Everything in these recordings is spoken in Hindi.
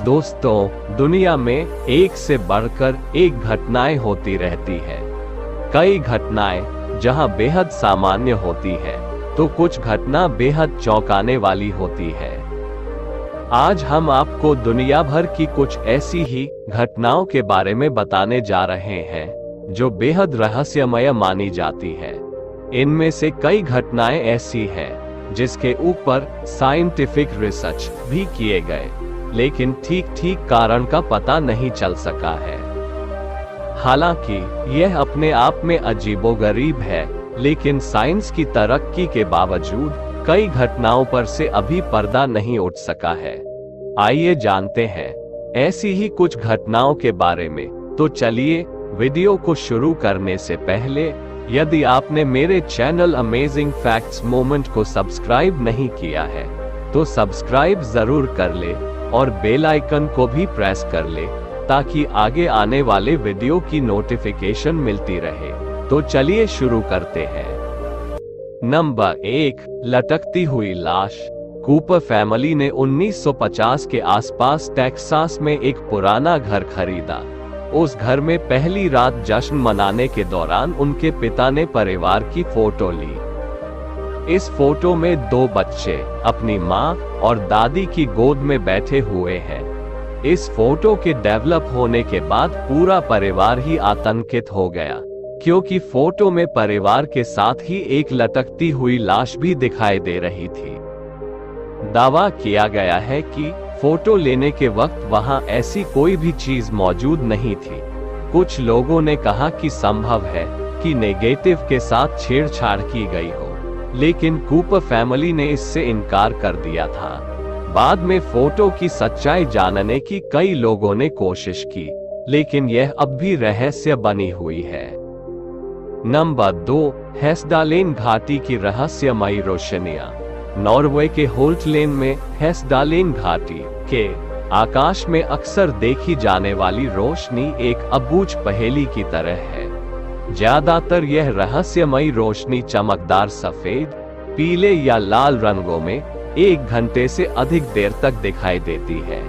दोस्तों, दुनिया में एक से बढ़कर एक घटनाएं होती रहती है। कई घटनाएं जहां बेहद सामान्य होती है, तो कुछ घटना बेहद चौंकाने वाली होती है। आज हम आपको दुनिया भर की कुछ ऐसी ही घटनाओं के बारे में बताने जा रहे हैं जो बेहद रहस्यमय मानी जाती है। इनमें से कई घटनाएं ऐसी हैं जिसके ऊपर साइंटिफिक रिसर्च भी किए गए, लेकिन ठीक कारण का पता नहीं चल सका है। हालांकि यह अपने आप में अजीबोगरीब है, लेकिन साइंस की तरक्की के बावजूद कई घटनाओं पर से अभी पर्दा नहीं उठ सका है। आइए जानते हैं ऐसी ही कुछ घटनाओं के बारे में। तो चलिए, वीडियो को शुरू करने से पहले यदि आपने मेरे चैनल अमेजिंग फैक्ट्स मोमेंट को सब्सक्राइब नहीं किया है तो सब्सक्राइब जरूर कर ले और बेल आइकन को भी प्रेस कर ले, ताकि आगे आने वाले वीडियो की नोटिफिकेशन मिलती रहे। तो चलिए शुरू करते हैं। नंबर 1, लटकती हुई लाश। कूपर फैमिली ने 1950 के आसपास टेक्सास में एक पुराना घर खरीदा। उस घर में पहली रात जश्न मनाने के दौरान उनके पिता ने परिवार की फोटो ली। इस फोटो में 2 बच्चे अपनी माँ और दादी की गोद में बैठे हुए हैं। इस फोटो के डेवलप होने के बाद पूरा परिवार ही आतंकित हो गया, क्योंकि फोटो में परिवार के साथ ही एक लटकती हुई लाश भी दिखाई दे रही थी। दावा किया गया है कि फोटो लेने के वक्त वहां ऐसी कोई भी चीज मौजूद नहीं थी। कुछ लोगों ने कहा कि संभव है कि नेगेटिव के साथ छेड़छाड़ की गई हो, लेकिन कूपर फैमिली ने इससे इनकार कर दिया था। बाद में फोटो की सच्चाई जानने की कई लोगों ने कोशिश की, लेकिन यह अब भी रहस्य बनी हुई है। नंबर 2, हेस्डालेन घाटी की रहस्यमयी रोशनियां। नॉर्वे के होल्टलेन में हेस्डालेन घाटी के आकाश में अक्सर देखी जाने वाली रोशनी एक अबूझ पहेली की तरह है। ज्यादातर यह रहस्यमयी रोशनी चमकदार सफेद, पीले या लाल रंगों में 1 घंटे से अधिक देर तक दिखाई देती है।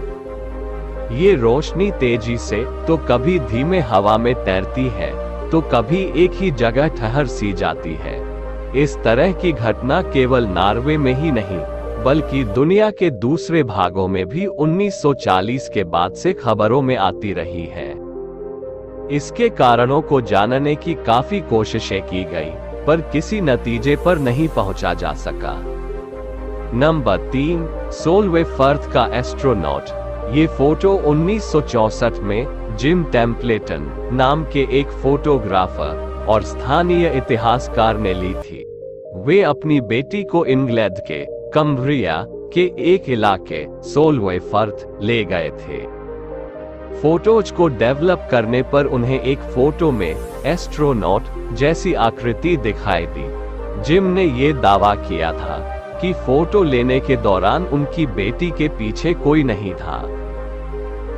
ये रोशनी तेजी से तो कभी धीमे हवा में तैरती है, तो कभी एक ही जगह ठहर सी जाती है। इस तरह की घटना केवल नॉर्वे में ही नहीं, बल्कि दुनिया के दूसरे भागों में भी 1940 के बाद से खबरों में आती रही है। इसके कारणों को जानने की काफी कोशिशें की गई, पर किसी नतीजे पर नहीं पहुंचा जा सका। नंबर 3, सोलवे फर्थ का एस्ट्रोनॉट। ये फोटो 1964 में जिम टेम्पलेटन नाम के एक फोटोग्राफर और स्थानीय इतिहासकार ने ली थी। वे अपनी बेटी को इंग्लैंड के कम्ब्रिया के एक इलाके सोलवे फर्थ ले गए थे। फोटोज को डेवलप करने पर उन्हें एक फोटो में एस्ट्रोनॉट जैसी आकृति दिखाई दी। जिम ने ये दावा किया था कि फोटो लेने के दौरान उनकी बेटी के पीछे कोई नहीं था।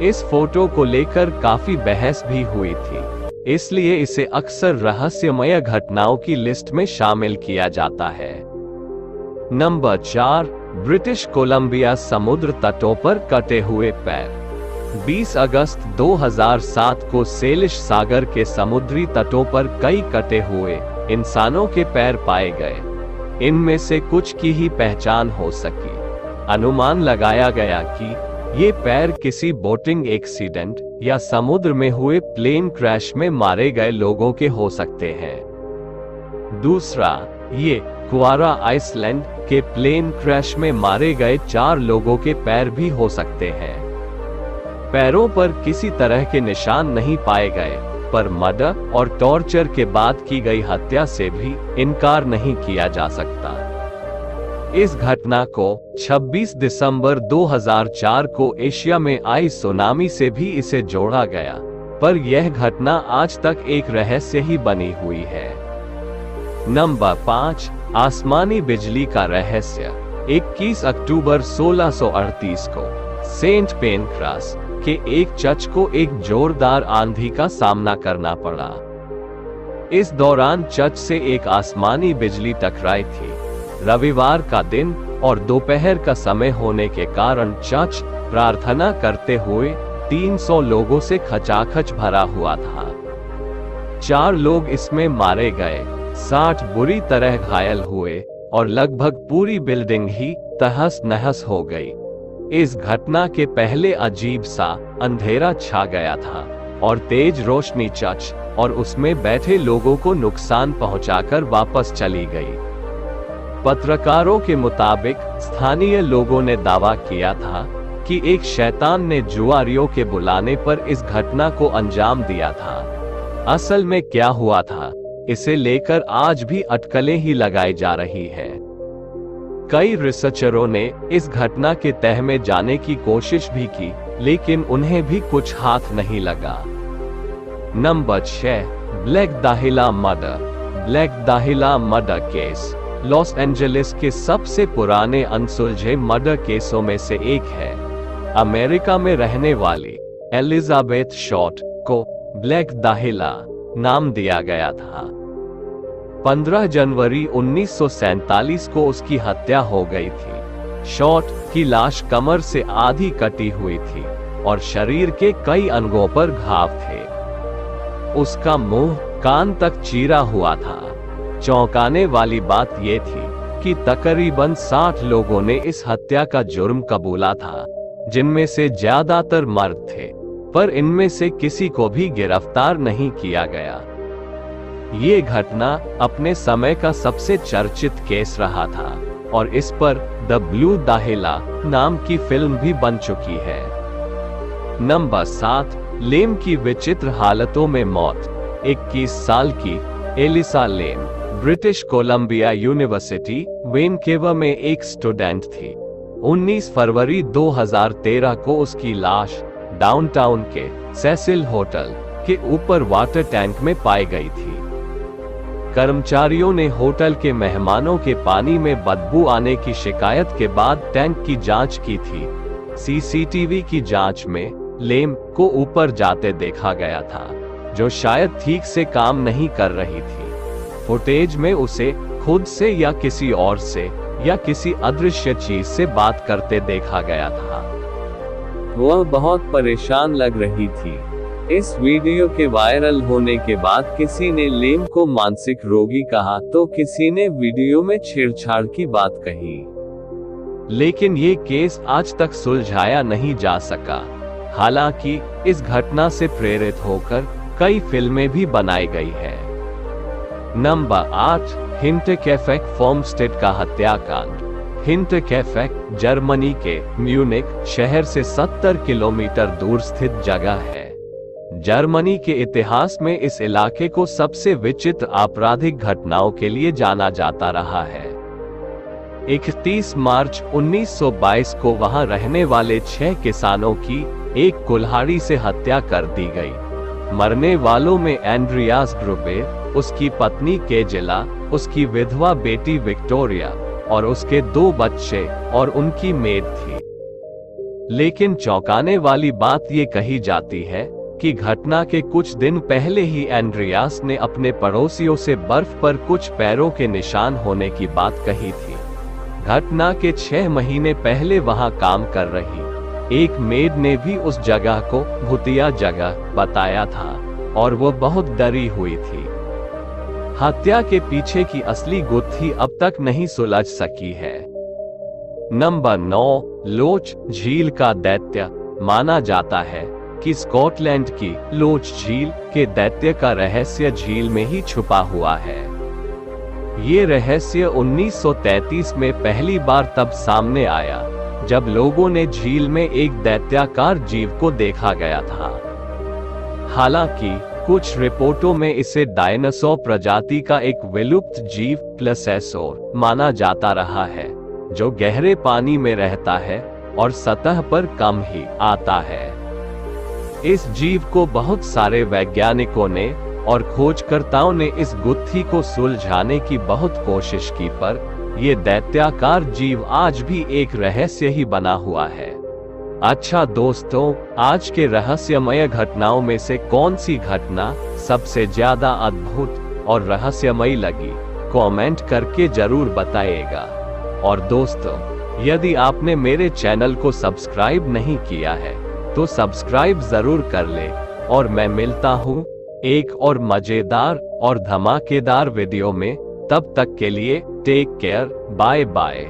इस फोटो को लेकर काफी बहस भी हुई थी, इसलिए इसे अक्सर रहस्यमय घटनाओं की लिस्ट में शामिल किया जाता है। नंबर 4, ब्रिटिश कोलंबिया समुद्र तटों पर कटे हुए पैर। 20 अगस्त 2007 को सेलिश सागर के समुद्री तटों पर कई कटे हुए इंसानों के पैर पाए गए। इनमें से कुछ की ही पहचान हो सकी। अनुमान लगाया गया कि ये पैर किसी बोटिंग एक्सीडेंट या समुद्र में हुए प्लेन क्रैश में मारे गए लोगों के हो सकते हैं। दूसरा, ये क्वारा आइसलैंड के प्लेन क्रैश में मारे गए 4 लोगों के पैर भी हो सकते हैं। पैरों पर किसी तरह के निशान नहीं पाए गए, पर मर्डर और टॉर्चर के बाद की गई हत्या से भी इनकार नहीं किया जा सकता। इस घटना को 26 दिसंबर 2004 को एशिया में आई सुनामी से भी इसे जोड़ा गया, पर यह घटना आज तक एक रहस्य ही बनी हुई है। नंबर 5, आसमानी बिजली का रहस्य। 21 अक्टूबर 1638 को सेंट पेनक्रास के एक चर्च को एक जोरदार आंधी का सामना करना पड़ा। इस दौरान चर्च से एक आसमानी बिजली टकराई थी। रविवार का दिन और दोपहर का समय होने के कारण चर्च प्रार्थना करते हुए 300 लोगों से खचाखच भरा हुआ था। 4 लोग इसमें मारे गए, 60 बुरी तरह घायल हुए और लगभग पूरी बिल्डिंग ही तहस नहस हो गई। इस घटना के पहले अजीब सा अंधेरा छा गया था और तेज रोशनी चर्च और उसमें बैठे लोगों को नुकसान पहुंचाकर वापस चली गई। पत्रकारों के मुताबिक स्थानीय लोगों ने दावा किया था कि एक शैतान ने जुआरियों के बुलाने पर इस घटना को अंजाम दिया था। असल में क्या हुआ था, इसे लेकर आज भी अटकलें ही लगाई जा रही हैं। कई रिसर्चरों ने इस घटना के तह में जाने की कोशिश भी की, लेकिन उन्हें भी कुछ हाथ नहीं लगा। Number 6, Black Dahlia murder. Black Dahlia murder case Los Angeles के सबसे पुराने अनसुलझे मर्डर केसों में से एक है। अमेरिका में रहने वाली एलिजाबेथ शॉर्ट को ब्लैक दाहिला नाम दिया गया था। 15 जनवरी 1947 को उसकी हत्या हो गई थी। शॉर्ट की लाश कमर से आधी कटी हुई थी और शरीर के कई अंगों पर घाव थे। उसका मुंह कान तक चीरा हुआ था। चौंकाने वाली बात यह थी कि तकरीबन 60 लोगों ने इस हत्या का जुर्म कबूला था, जिनमें से ज्यादातर मर्द थे, पर इनमें से किसी को भी गिरफ्तार नहीं किया गया। ये घटना अपने समय का सबसे चर्चित केस रहा था और इस पर द ब्लू दाहिला नाम की फिल्म भी बन चुकी है। नंबर 7, लेम की विचित्र हालतों में मौत। 21 साल की एलिसा लेम ब्रिटिश कोलंबिया यूनिवर्सिटी वैनकूवर में एक स्टूडेंट थी। 19 फरवरी 2013 को उसकी लाश डाउनटाउन के सेसिल होटल के ऊपर वाटर टैंक में पाई गई थी। कर्मचारियों ने होटल के मेहमानों के पानी में बदबू आने की शिकायत के बाद टैंक की जांच की थी। सीसीटीवी की जांच में लेम को ऊपर जाते देखा गया था, जो शायद ठीक से काम नहीं कर रही थी। फुटेज में उसे खुद से या किसी और से या किसी अदृश्य चीज से बात करते देखा गया था। वह बहुत परेशान लग रही थी। इस वीडियो के वायरल होने के बाद किसी ने लेम को मानसिक रोगी कहा तो किसी ने वीडियो में छेड़छाड़ की बात कही। लेकिन ये केस आज तक सुलझाया नहीं जा सका। हालांकि इस घटना से प्रेरित होकर कई फिल्में भी बनाई गई है। नंबर 8, हिंटरकैफेक फोर्मस्टेड का हत्याकांड। हिंटरकैफेक जर्मनी के म्यूनिक शहर से 70 किलोमीटर दूर स्थित जगह है। जर्मनी के इतिहास में इस इलाके को सबसे विचित्र आपराधिक घटनाओं के लिए जाना जाता रहा है। 31 मार्च 1922 को वहां रहने वाले 6 किसानों की एक कुल्हाड़ी से हत्या कर दी गई। मरने वालों में एंड्रियास ग्रुबे, उसकी पत्नी केजिला, उसकी विधवा बेटी विक्टोरिया और उसके 2 बच्चे और उनकी मेड थी। लेकिन चौंकाने वाली बात ये कही जाती है कि घटना के कुछ दिन पहले ही एंड्रियास ने अपने पड़ोसियों से बर्फ पर कुछ पैरों के निशान होने की बात कही थी। घटना के 6 महीने पहले वहां काम कर रही एक मेड ने भी उस जगह को भूतिया जगह बताया था और वो बहुत डरी हुई थी। हत्या के पीछे की असली गुत्थी अब तक नहीं सुलझ सकी है। नंबर 9, लोच झील का दैत्य। माना जाता है कि स्कॉटलैंड की लोच झील के दैत्य का रहस्य झील में ही छुपा हुआ है। ये रहस्य 1933 में पहली बार तब सामने आया जब लोगों ने झील में एक दैत्याकार जीव को देखा गया था। हालांकि कुछ रिपोर्टों में इसे डायनासोर प्रजाति का एक विलुप्त जीव प्लेसियोसौर माना जाता रहा है, जो गहरे पानी में रहता है और सतह पर कम ही आता है। इस जीव को बहुत सारे वैज्ञानिकों ने और खोजकर्ताओं ने इस गुत्थी को सुलझाने की बहुत कोशिश की, पर यह दैत्याकार जीव आज भी एक रहस्य ही बना हुआ है। अच्छा दोस्तों, आज के रहस्यमय घटनाओं में से कौन सी घटना सबसे ज्यादा अद्भुत और रहस्यमयी लगी, कमेंट करके जरूर बताइएगा। और दोस्तों, यदि आपने मेरे चैनल को सब्सक्राइब नहीं किया है तो सब्सक्राइब जरूर कर ले, और मैं मिलता हूँ एक और मजेदार और धमाकेदार वीडियो में। तब तक के लिए टेक केयर, बाय बाय।